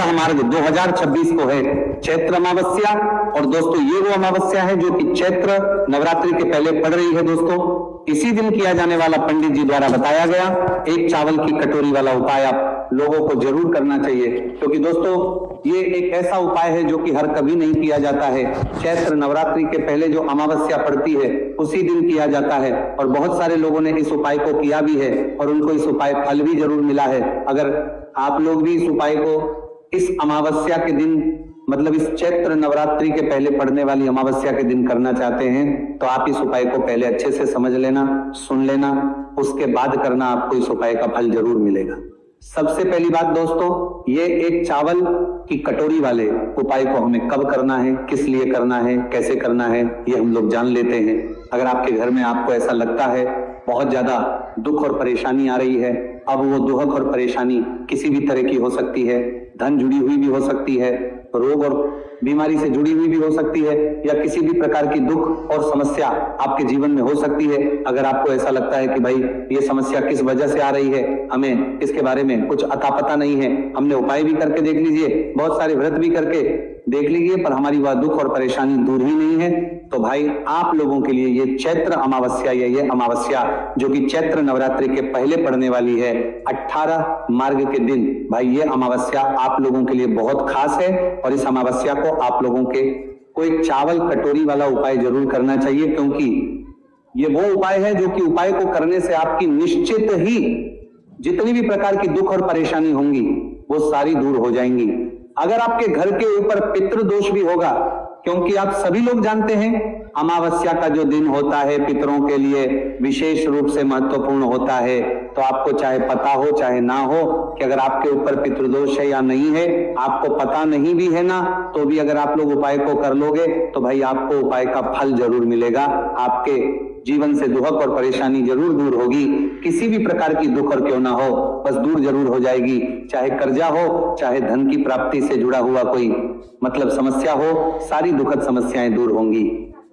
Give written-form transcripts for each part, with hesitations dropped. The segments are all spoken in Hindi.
11 मार्च 2026 को है चैत्र अमावस्या। और दोस्तों ये वो अमावस्या है जो कि चैत्र नवरात्रि के पहले पड़ रही है। दोस्तों इसी दिन किया जाने वाला पंडित जी द्वारा बताया गया एक चावल की कटोरी वाला उपाय आप लोगों को जरूर करना चाहिए, क्योंकि दोस्तों ये एक ऐसा उपाय है जो कि हर कभी नहीं किया जाता है। चैत्र नवरात्रि के पहले जो अमावस्या पड़ती है उसी दिन किया जाता है, और बहुत सारे लोगों ने इस उपाय को किया भी है और उनको इस उपाय फल भी जरूर मिला है। अगर आप लोग भी इस उपाय को इस अमावस्या के दिन, मतलब इस चैत्र नवरात्रि के पहले पड़ने वाली अमावस्या के दिन करना चाहते हैं, तो आप इस उपाय को पहले अच्छे से समझ लेना, सुन लेना, उसके बाद करना, आपको इस उपाय का फल जरूर मिलेगा। सबसे पहली बात दोस्तों, ये एक चावल की कटोरी वाले उपाय को हमें कब करना है, किस लिए करना है, कैसे करना है, ये हम लोग जान लेते हैं। अगर आपके घर में आपको ऐसा लगता है बहुत ज्यादा दुख और परेशानी आ रही है, अब वो दुख और परेशानी किसी भी तरह की हो सकती है, धन जुड़ी हुई भी हो सकती है, रोग और बीमारी से जुड़ी हुई भी हो सकती है, या किसी भी प्रकार की दुख और समस्या आपके जीवन में हो सकती है। अगर आपको ऐसा लगता है कि भाई ये समस्या किस वजह से आ रही है, हमें इसके बारे में कुछ अता पता नहीं है, हमने उपाय भी करके देख लीजिए, बहुत सारे व्रत भी करके देख लीजिए, पर हमारी वह दुख और परेशानी दूर ही नहीं है, तो भाई आप लोगों के लिए ये चैत्र अमावस्या, ये अमावस्या जो कि चैत्र नवरात्रि के पहले पड़ने वाली है 18 मार्च के दिन, भाई ये अमावस्या आप लोगों के लिए बहुत खास है। और इस अमावस्या को आप लोगों के को एक चावल कटोरी वाला उपाय जरूर करना चाहिए, क्योंकि ये वो उपाय है जो कि उपाय को करने से आपकी निश्चित ही जितनी भी प्रकार की दुख और परेशानी होंगी वो सारी दूर हो जाएंगी। अगर आपके घर के ऊपर पितृदोष भी होगा, क्योंकि आप सभी लोग जानते हैं अमावस्या का जो दिन होता है पितरों के लिए विशेष रूप से महत्वपूर्ण होता है, तो आपको चाहे पता हो चाहे ना हो कि अगर आपके ऊपर पितृदोष है या नहीं है, आपको पता नहीं भी है ना, तो भी अगर आप लोग उपाय को कर लोगे तो भाई आपको उपाय का फल जरूर मिलेगा, आपके जीवन से दुख और परेशानी जरूर दूर होगी। किसी भी प्रकार की दुख और क्यों ना हो, बस दूर जरूर हो जाएगी, चाहे कर्जा हो, चाहे धन की प्राप्ति से जुड़ा हुआ कोई मतलब समस्या हो, सारी दुखद समस्याएं दूर होंगी।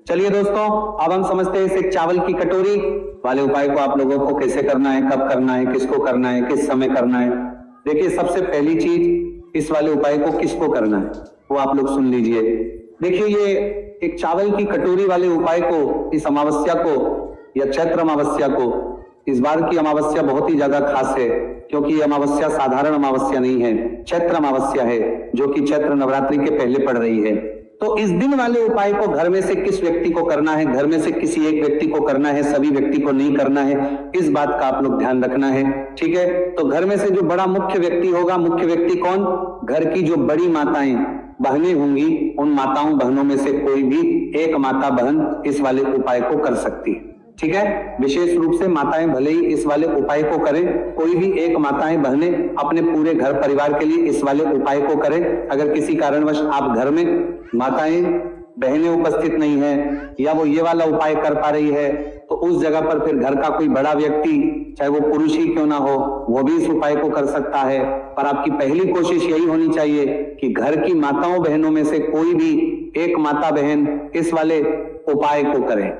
चलिए दोस्तों, अब हम समझते हैं इस एक चावल की कटोरी वाले उपाय को आप लोगों को कैसे करना है, कब करना है, किसको करना है, किस समय करना है। देखिए सबसे पहली चीज, इस वाले उपाय को किसको करना है वो आप लोग सुन लीजिए। देखिए ये एक चावल की कटोरी वाले उपाय को, इस अमावस्या को या चैत्र अमावस्या को, इस बार की अमावस्या बहुत ही ज्यादा खास है, क्योंकि ये अमावस्या साधारण अमावस्या नहीं है, चैत्र अमावस्या है जो कि चैत्र नवरात्रि के पहले पड़ रही है। तो इस दिन वाले उपाय को घर में से किस व्यक्ति को करना है, घर में से किसी एक व्यक्ति को करना है, सभी व्यक्ति को नहीं करना है, इस बात का आप लोग ध्यान रखना है, ठीक है। तो घर में से जो बड़ा मुख्य व्यक्ति होगा, मुख्य व्यक्ति कौन, घर की जो बड़ी माताएं बहनें होंगी, उन माताओं बहनों में से कोई भी एक माता बहन इस वाले उपाय को कर सकती है, ठीक है। विशेष रूप से माताएं भले ही इस वाले उपाय को करें, कोई भी एक माताएं बहनें अपने पूरे घर परिवार के लिए इस वाले उपाय को करें। अगर किसी कारणवश आप घर में माताएं बहनें उपस्थित नहीं है या वो ये वाला उपाय कर पा रही है, तो उस जगह पर फिर घर का कोई बड़ा व्यक्ति, चाहे वो पुरुष ही क्यों ना हो, वो भी इस उपाय को कर सकता है। पर आपकी पहली कोशिश यही होनी चाहिए कि घर की माताओं बहनों में से कोई भी एक माता बहन इस वाले उपाय को करे।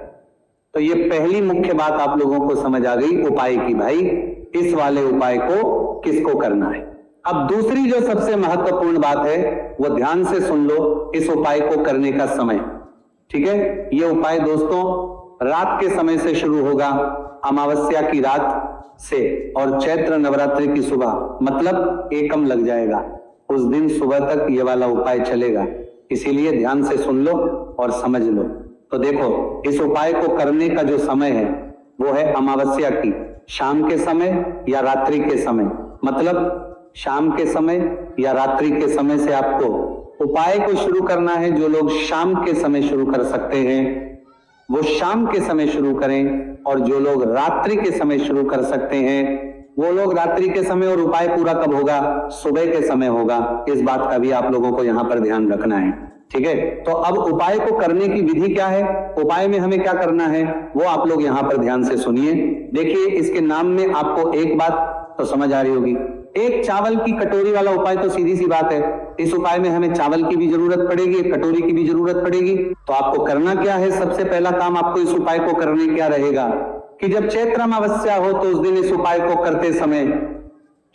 तो ये पहली मुख्य बात आप लोगों को समझ आ गई उपाय की, भाई इस वाले उपाय को किसको करना है। अब दूसरी जो सबसे महत्वपूर्ण बात है वो ध्यान से सुन लो, इस उपाय को करने का समय, ठीक है। ये उपाय दोस्तों रात के समय से शुरू होगा, अमावस्या की रात से, और चैत्र नवरात्रि की सुबह, मतलब एकम लग जाएगा, उस दिन सुबह तक ये वाला उपाय चलेगा। इसीलिए ध्यान से सुन लो और समझ लो। तो देखो इस उपाय को करने का जो समय है वो है अमावस्या की शाम के समय या रात्रि के समय, मतलब शाम के समय या रात्रि के समय से आपको उपाय को शुरू करना है। जो लोग शाम के समय शुरू कर सकते हैं वो शाम के समय शुरू करें, और जो लोग रात्रि के समय शुरू कर सकते हैं वो लोग रात्रि के समय। और उपाय पूरा कब होगा, सुबह के समय होगा। इस बात का भी आप लोगों को यहाँ पर ध्यान रखना है, ठीक है। तो अब उपाय को करने की विधि क्या है, उपाय में हमें क्या करना है वो आप लोग यहाँ पर ध्यान से सुनिए। देखिए इसके नाम में आपको एक बात तो समझ आ रही होगी, एक चावल की कटोरी वाला उपाय, तो सीधी सी बात है इस उपाय में हमें चावल की भी जरूरत पड़ेगी, एक कटोरी की भी जरूरत पड़ेगी। तो आपको करना क्या है, सबसे पहला काम आपको इस उपाय को करने क्या रहेगा कि जब चैत्र अमावस्या हो तो उस दिन इस उपाय को करते समय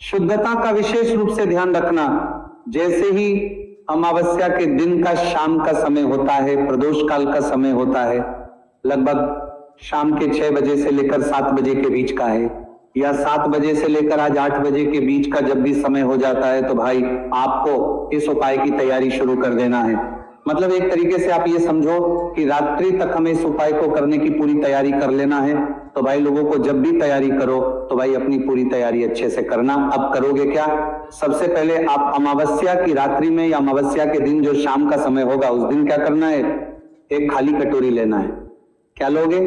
शुद्धता का विशेष रूप से ध्यान रखना। जैसे ही अमावस्या के दिन का शाम का समय होता है, प्रदोष काल का समय होता है, लगभग शाम के 6 बजे से लेकर 7 बजे के बीच का है, या 7 बजे से लेकर आज 8 बजे के बीच का जब भी समय हो जाता है, तो भाई आपको इस उपाय की तैयारी शुरू कर देना है। मतलब एक तरीके से आप ये समझो कि रात्रि तक हमें इस उपाय को करने की पूरी तैयारी कर लेना है। तो भाई लोगों को जब भी तैयारी करो तो भाई अपनी पूरी तैयारी अच्छे से करना। अब करोगे क्या? सबसे पहले आप अमावस्या की रात्रि में या अमावस्या के दिन जो शाम का समय होगा उस दिन क्या करना है, एक खाली कटोरी लेना है। क्या लोगे?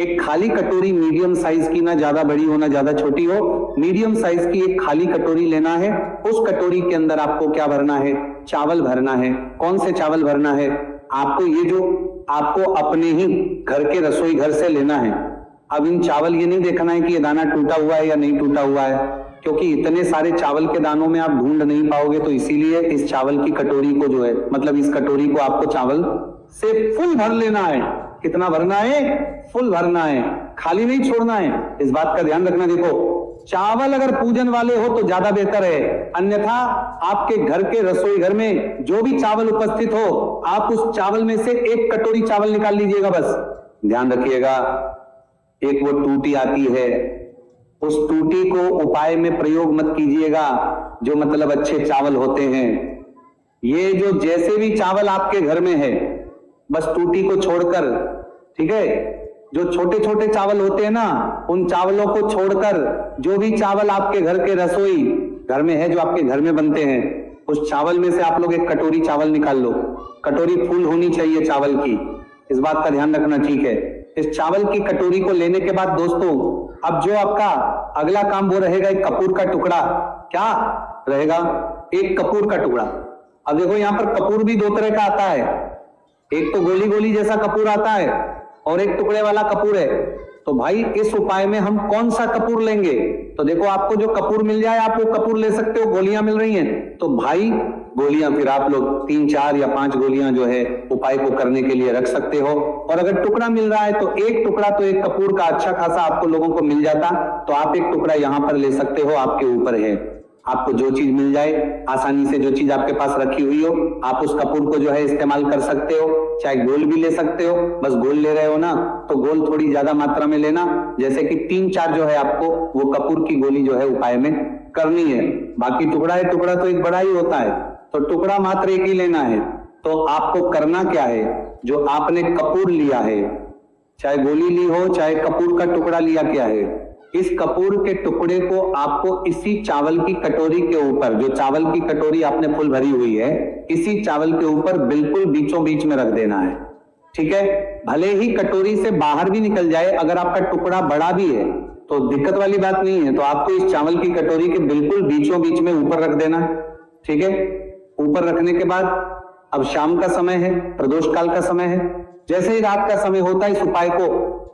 एक खाली कटोरी, मीडियम साइज की, ना ज्यादा बड़ी हो ना ज्यादा छोटी हो, मीडियम साइज की एक खाली कटोरी लेना है। उस कटोरी के अंदर आपको क्या भरना है? चावल भरना है। कौन से चावल भरना है? आपको ये जो आपको अपने ही घर के रसोई घर से लेना है। अब इन चावल ये नहीं देखना है कि ये दाना टूटा हुआ है या नहीं टूटा हुआ है, क्योंकि इतने सारे चावल के दानों में आप ढूंढ नहीं पाओगे। तो इसीलिए इस चावल की कटोरी को जो है, मतलब इस कटोरी को आपको चावल से फुल भर लेना है। कितना भरना है? फुल भरना है, खाली नहीं छोड़ना है। इस बात का ध्यान रखना। देखो, चावल अगर पूजन वाले हो तो ज्यादा बेहतर है, अन्यथा आपके घर के रसोई घर में जो भी चावल उपस्थित हो, आप उस चावल में से एक कटोरी चावल निकाल लीजिएगा। बस ध्यान रखिएगा, एक वो टूटी आती है, उस टूटी को उपाय में प्रयोग मत कीजिएगा, जो मतलब अच्छे चावल होते हैं। ये जो जैसे भी चावल आपके घर में है, बस टूटी को छोड़कर, ठीक है, जो छोटे छोटे चावल होते हैं ना, उन चावलों को छोड़कर जो भी चावल आपके घर के रसोई घर में है, जो आपके घर में बनते हैं, उस चावल में से आप लोग एक कटोरी चावल निकाल लो। कटोरी फुल होनी चाहिए चावल की, इस बात का ध्यान रखना, ठीक है। इस चावल की कटोरी को लेने के बाद दोस्तों, अब जो आपका अगला काम वो रहेगा एक कपूर का टुकड़ा। क्या रहेगा? एक कपूर का टुकड़ा। अब देखो यहाँ पर कपूर भी 2 तरह का आता है, एक तो गोली गोली जैसा कपूर आता है और एक टुकड़े वाला कपूर है। तो भाई इस उपाय में हम कौन सा कपूर लेंगे? तो देखो, आपको जो कपूर मिल जाए आप वो कपूर ले सकते हो। गोलियां मिल रही हैं तो भाई गोलियां फिर आप लोग 3, 4 या 5 गोलियां जो है उपाय को करने के लिए रख सकते हो। और अगर टुकड़ा मिल रहा है तो एक टुकड़ा तो एक कपूर का अच्छा खासा आपको लोगों को मिल जाता, तो आप एक टुकड़ा यहां पर ले सकते हो, आपके ऊपर है। आपको जो चीज मिल जाए आसानी से, जो चीज आपके पास रखी हुई हो, आप उस कपूर को जो है इस्तेमाल कर सकते हो। चाहे गोल भी ले सकते हो, बस गोल ले रहे हो ना तो गोल थोड़ी ज्यादा मात्रा में लेना, जैसे कि 3-4 जो है आपको वो कपूर की गोली जो है उपाय में करनी है। बाकी टुकड़ा है, टुकड़ा तो एक बड़ा ही होता है, तो टुकड़ा मात्र एक ही लेना है। तो आपको करना क्या है? जो आपने कपूर लिया है, चाहे गोली ली हो चाहे कपूर का टुकड़ा लिया, क्या है, इस कपूर के टुकड़े को आपको इसी चावल की कटोरी के ऊपर, जो चावल की कटोरी आपने फुल भरी हुई है, इसी चावल के ऊपर बिल्कुल बीचों बीच में रख देना है। ठीक है, भले ही कटोरी से बाहर भी निकल जाए, अगर आपका टुकड़ा बड़ा भी है तो दिक्कत वाली बात नहीं है, तो आपको इस चावल की कटोरी के बिल्कुल बीचों बीच में ऊपर रख देना। ठीक है, ऊपर रखने के बाद अब शाम का समय है, प्रदोष काल का समय है, जैसे ही रात का समय होता है इस उपाय को,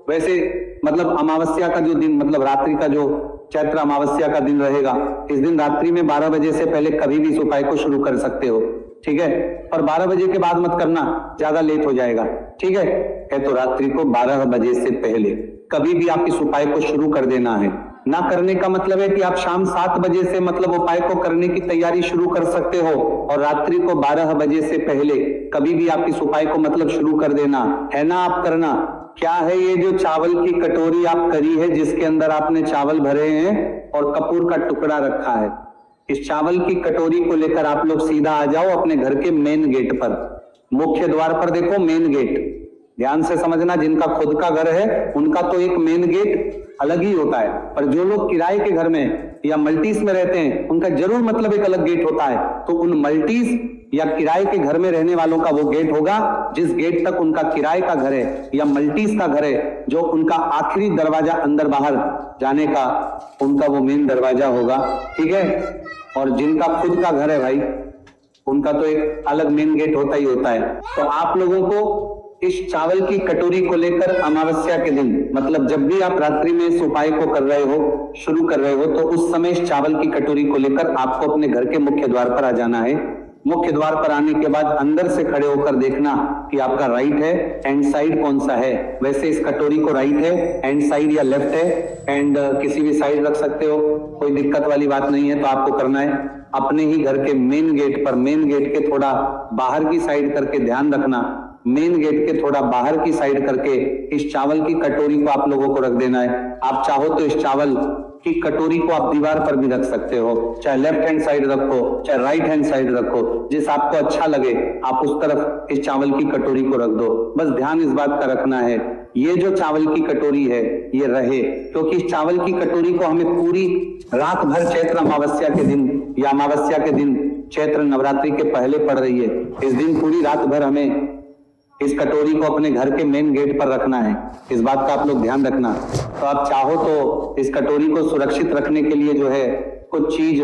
वैसे मतलब अमावस्या का जो दिन, मतलब रात्रि का जो चैत्र अमावस्या का दिन रहेगा, इस दिन रात्रि में 12 बजे से पहले कभी भी इस उपाय को शुरू कर सकते हो। ठीक है, पर 12 बजे के बाद मत करना, ज्यादा लेट हो जाएगा। ठीक है, तो रात्रि को 12 बजे से पहले कभी भी आप इस उपाय को शुरू कर देना है। ना करने का मतलब है कि आप शाम 7 बजे से मतलब उपाय को करने की तैयारी शुरू कर सकते हो, और रात्रि को 12 बजे से पहले कभी भी आप इस उपाय को मतलब शुरू कर देना है ना। आप करना क्या है, ये जो चावल की कटोरी आप करी है, जिसके अंदर आपने चावल भरे हैं और कपूर का टुकड़ा रखा है, इस चावल की कटोरी को लेकर आप लोग सीधा आ जाओ अपने घर के मेन गेट पर, मुख्य द्वार पर। देखो मेन गेट, ध्यान से समझना, जिनका खुद का घर है उनका तो एक मेन गेट अलग ही होता है, पर जो लोग किराए के घर में या मल्टीज में रहते हैं उनका जरूर मतलब एक अलग गेट होता है। तो उन मल्टीज या किराए के घर में रहने वालों का वो गेट होगा जिस गेट तक उनका किराए का घर है या मल्टीज का घर है, जो उनका आखिरी दरवाजा अंदर बाहर जाने का उनका वो मेन दरवाजा होगा। ठीक है, और जिनका खुद का घर है भाई, उनका तो एक अलग मेन गेट होता ही होता है। तो आप लोगों को इस चावल की कटोरी को लेकर अमावस्या के दिन, मतलब जब भी आप रात्रि में इस उपाय को कर रहे हो, शुरू कर रहे हो, तो उस समय इस चावल की कटोरी को लेकर आपको अपने घर के मुख्य द्वार पर आ जाना है। मुख्य द्वार पर आने के बाद अंदर से खड़े होकर देखना कि आपका राइट है, एंड साइड कौन सा है। वैसे इस कटोरी को राइट है, एंड साइड या लेफ्ट है, एंड किसी भी साइड रख सकते हो, कोई दिक्कत वाली बात नहीं है। तो आपको करना है अपने ही घर के मेन गेट के थोड़ा बाहर की साइड करके ध्यान रखना, मेन गेट के थोड़ा बाहर की साइड करके इस चावल की कटोरी को आप लोगों को रख देना है। आप चाहो तो इस चावल की कटोरी को आप दीवार पर भी रख सकते हो, चाहे लेफ्ट हैंड साइड रखो चाहे राइट हैंड साइड रखो, जिस आपको अच्छा लगे आप उस तरफ इस चावल की कटोरी को रख दो। बस ध्यान इस बात का रखना है, ये जो चावल की कटोरी है ये रहे, क्योंकि इस चावल की कटोरी को हमें पूरी रात भर चैत्र अमावस्या के दिन या अमावस्या के दिन चैत्र नवरात्रि के पहले पड़ रही है, इस दिन पूरी रात भर हमें इस कटोरी को अपने घर के मेन गेट पर रखना है। इस बात का आप लोग ध्यान रखना। तो आप चाहो तो इस कटोरी को सुरक्षित रखने के लिए जो है कुछ चीज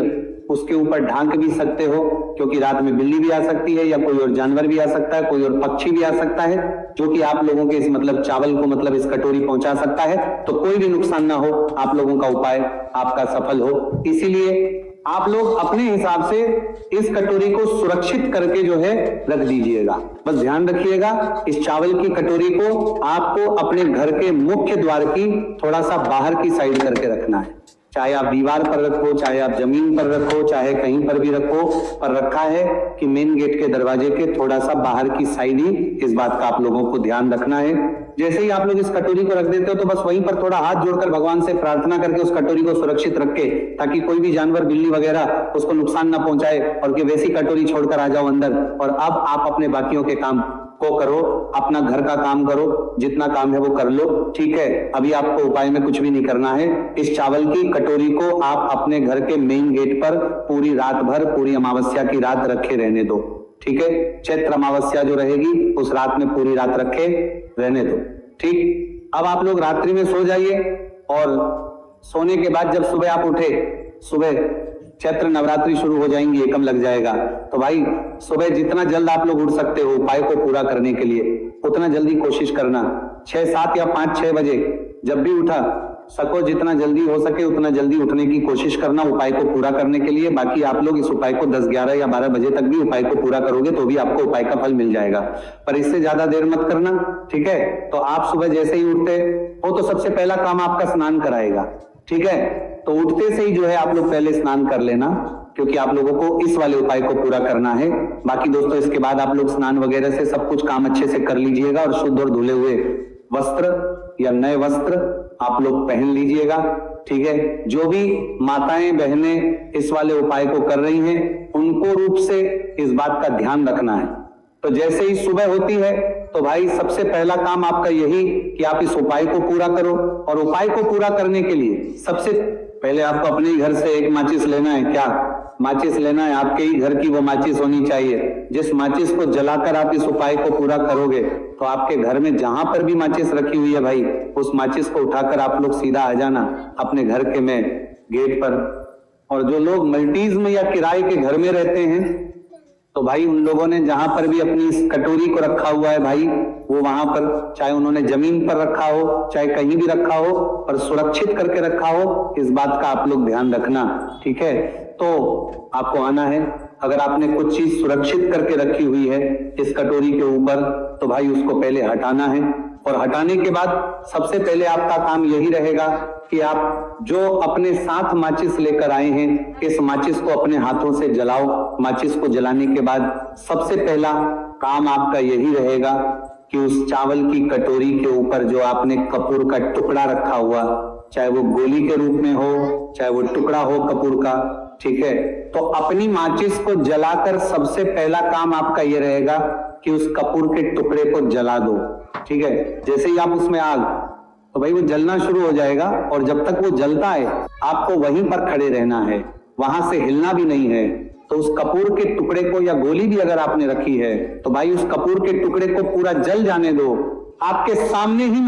उसके ऊपर ढांक भी सकते हो, क्योंकि रात में बिल्ली भी आ सकती है या कोई और जानवर भी आ सकता है, कोई और पक्षी भी आ सकता है, जो कि आप लोगों के इस चावल को इस कटोरी पहुंचा सकता है। तो कोई भी नुकसान ना हो, आप लोगों का उपाय आपका सफल हो, इसीलिए आप लोग अपने हिसाब से इस कटोरी को सुरक्षित करके जो है रख दीजिएगा। बस ध्यान रखिएगा, इस चावल की कटोरी को आपको अपने घर के मुख्य द्वार की थोड़ा सा बाहर की साइड करके रखना है। चाहे आप दीवार पर रखो, चाहे आप जमीन पर रखो, चाहे कहीं पर भी रखो, पर रखा है कि मेन गेट के दरवाजे के थोड़ा सा बाहर की साइड ही, इस बात का आप लोगों को ध्यान रखना है। जैसे ही आप लोग इस कटोरी को रख देते हो तो बस वहीं पर थोड़ा हाथ जोड़कर भगवान से प्रार्थना करके उस कटोरी को सुरक्षित रखे, ताकि कोई भी जानवर बिल्ली वगैरह उसको नुकसान ना पहुंचाए और कि वैसी कटोरी छोड़कर आ जाओ अंदर। और अब आप अपने बाकियों के काम को करो, अपना घर का काम करो, जितना काम है वो कर लो, ठीक है। अभी आपको उपाय में कुछ भी नहीं करना है। इस चावल की कटोरी को आप अपने घर के मेन गेट पर पूरी रात भर, पूरी अमावस्या की रात रखे रहने दो, ठीक है। चैत्र अमावस्या जो रहेगी उस रात में पूरी रात रखे रहने दो, ठीक। अब आप लोग रात्रि में सो जाइए और सोने के बाद जब सुबह आप उठे, सुबह चैत्र नवरात्रि शुरू हो जाएंगी, एकम लग जाएगा, तो भाई सुबह जितना जल्द आप लोग उठ सकते हो उपाय को पूरा करने के लिए उतना जल्दी कोशिश करना। 6, 7 या 5, 6 बजे जब भी उठा सको, जितना जल्दी हो सके उतना जल्दी उठने की कोशिश करना उपाय को पूरा करने के लिए। बाकी आप लोग इस उपाय को 10, 11 या 12 बजे तक भी उपाय को पूरा करोगे तो भी आपको उपाय का फल मिल जाएगा, पर इससे ज्यादा देर मत करना, ठीक है। तो आप सुबह जैसे ही उठते हो तो सबसे पहला काम आपका स्नान कराएगा, ठीक है। तो उठते से ही जो है आप लोग पहले स्नान कर लेना, क्योंकि आप लोगों को इस वाले उपाय को पूरा करना है। बाकी दोस्तों इसके बाद आप लोग स्नान वगैरह से सब कुछ काम अच्छे से कर लीजिएगा और शुद्ध और धुले हुए वस्त्र या नए वस्त्र आप लोग पहन लीजिएगा, ठीक है। जो भी माताएं बहनें इस वाले उपाय को कर रही हैं उनको रूप से इस बात का ध्यान रखना है। तो जैसे ही सुबह होती है तो भाई सबसे पहला काम आपका यही कि आप इस उपाय को पूरा करो, और उपाय को पूरा करने के लिए सबसे पहले आपको अपने ही घर से एक माचिस लेना है। क्या माचिस लेना है? आपके ही घर की वो माचिस होनी चाहिए। जिस माचिस को जलाकर आप इस उपाय को पूरा करोगे तो आपके घर में जहां पर भी माचिस रखी हुई है भाई, उस माचिस को उठाकर आप लोग सीधा आ जाना अपने घर के में गेट पर। और जो लोग मल्टीज में या किराए के घर में रहते हैं तो भाई उन लोगों ने जहां पर भी अपनी इस कटोरी को रखा हुआ है भाई, वो वहां पर चाहे उन्होंने जमीन पर रखा हो चाहे कहीं भी रखा हो, पर सुरक्षित करके रखा हो, इस बात का आप लोग ध्यान रखना, ठीक है। तो आपको आना है, अगर आपने कुछ चीज सुरक्षित करके रखी हुई है इस कटोरी के ऊपर तो भाई उसको पहले हटाना है। और हटाने के बाद सबसे पहले आपका काम यही रहेगा कि आप जो अपने साथ माचिस लेकर आए हैं इस माचिस को अपने हाथों से जलाओ। माचिस को जलाने के बाद सबसे पहला काम आपका यही रहेगा कि उस चावल की कटोरी के ऊपर जो आपने कपूर का टुकड़ा रखा हुआ, चाहे वो गोली के रूप में हो चाहे वो टुकड़ा हो कपूर का, ठीक है, तो अपनी माचिस को जलाकर सबसे पहला काम आपका ये रहेगा कि उस कपूर के टुकड़े को जला दो, ठीक है। जैसे ही आप उसमें आग, तो भाई वो जलना शुरू हो जाएगा और जब तक वो जलता है आपको वहीं पर खड़े रहना है, वहां से हिलना भी नहीं है। तो उस कपूर के टुकड़े को या गोली भी अगर आपने रखी है तो भाई उस कपूर के टुकड़े को पूरा जल जाने दो, आपके सामने ही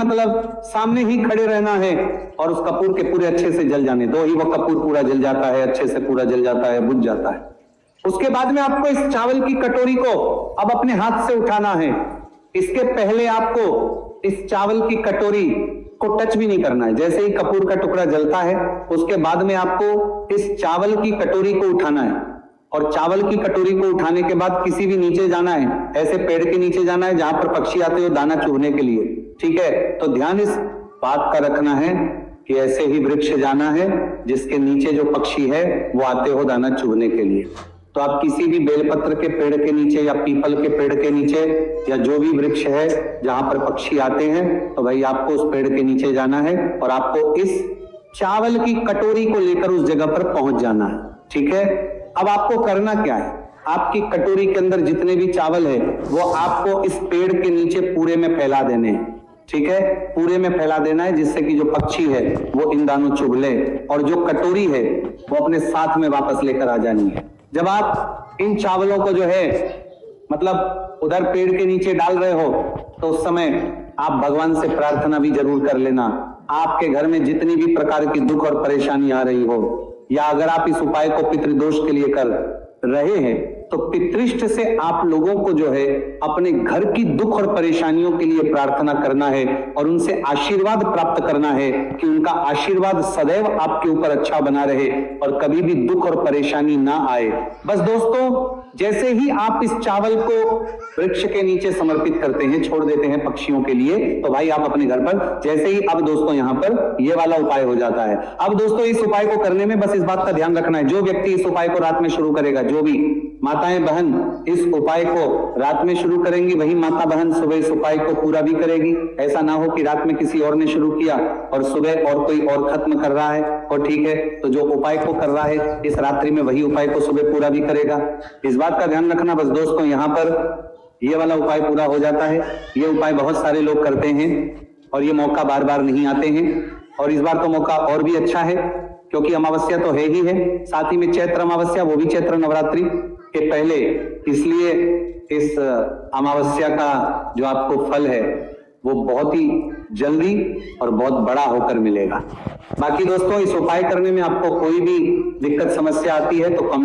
सामने ही खड़े रहना है और उस कपूर के पूरे अच्छे से जल जाने दो। ही वो कपूर पूरा जल जाता है, अच्छे से पूरा जल जाता है, बुझ जाता है। उसके बाद में आपको इस चावल की कटोरी को अब अपने हाथ से उठाना है। इसके पहले आपको इस चावल की कटोरी को टच भी नहीं करना है। जैसे ही कपूर का टुकड़ा जलता है उसके बाद में आपको इस चावल की कटोरी को उठाना है, और चावल की कटोरी को उठाने के बाद किसी भी नीचे जाना है, ऐसे पेड़ के नीचे जाना है जहां पर पक्षी आते हो दाना चुगने के लिए, ठीक है। तो ध्यान इस बात का रखना है कि ऐसे ही वृक्ष जाना है जिसके नीचे जो पक्षी है वो आते हो दाना चुगने के लिए। तो आप किसी भी बेलपत्र के पेड़ के नीचे या पीपल के पेड़ के नीचे या जो भी वृक्ष है जहां पर पक्षी आते हैं, तो भाई आपको उस पेड़ के नीचे जाना है और आपको इस चावल की कटोरी को लेकर उस जगह पर पहुंच जाना है। ठीक है, अब आपको करना क्या है, आपकी कटोरी के अंदर जितने भी चावल है वो आपको इस पेड़ के नीचे पूरे में फैला देने हैं। ठीक है, पूरे में फैला देना है जिससे कि जो पक्षी है वो इन दानों चुग ले और जो कटोरी है वो अपने साथ में वापस लेकर आ जानी है। जब आप इन चावलों को जो है मतलब उधर पेड़ के नीचे डाल रहे हो तो उस समय आप भगवान से प्रार्थना भी जरूर कर लेना। आपके घर में जितनी भी प्रकार की दुख और परेशानी आ रही हो, या अगर आप इस उपाय को पितृदोष के लिए कर रहे हैं तो पितृष्ट से आप लोगों को जो है अपने घर की दुख और परेशानियों के लिए प्रार्थना करना है और उनसे आशीर्वाद प्राप्त करना है कि उनका आशीर्वाद सदैव आपके ऊपर अच्छा बना रहे और कभी भी दुख और परेशानी ना आए। बस दोस्तों, जैसे ही आप इस चावल को वृक्ष के नीचे समर्पित करते हैं, छोड़ देते हैं पक्षियों के लिए, तो भाई आप अपने घर पर जैसे ही अब दोस्तों यहां पर ये वाला उपाय हो जाता है। अब दोस्तों इस उपाय को करने में बस इस बात का ध्यान रखना है, जो व्यक्ति इस उपाय को रात में शुरू करेगा, जो भी माताएं बहन इस उपाय को रात में शुरू करेंगी, वही माता बहन सुबह इस उपाय को पूरा भी करेगी। ऐसा ना हो कि रात में किसी और ने शुरू किया और सुबह और कोई और खत्म कर रहा है, और ठीक है तो जो उपाय को कर रहा है इस रात्रि में वही उपाय को सुबह पूरा भी करेगा। इस बात का ध्यान रखना। बस दोस्तों यहाँ पर ये वाला उपाय पूरा हो जाता है। ये उपाय बहुत सारे लोग करते हैं और ये मौका बार बार नहीं आते हैं, और इस बार तो मौका और भी अच्छा है क्योंकि अमावस्या तो है ही है, साथ ही में चैत्र अमावस्या, वो भी चैत्र नवरात्रि के पहले, इसलिए इस अमावस्या का जो आपको फल है वो बहुत ही जल्दी और बहुत बड़ा होकर मिलेगा। बाकी दोस्तों इस उपाय करने में आपको कोई भी दिक्कत समस्या आती है तो कमेंट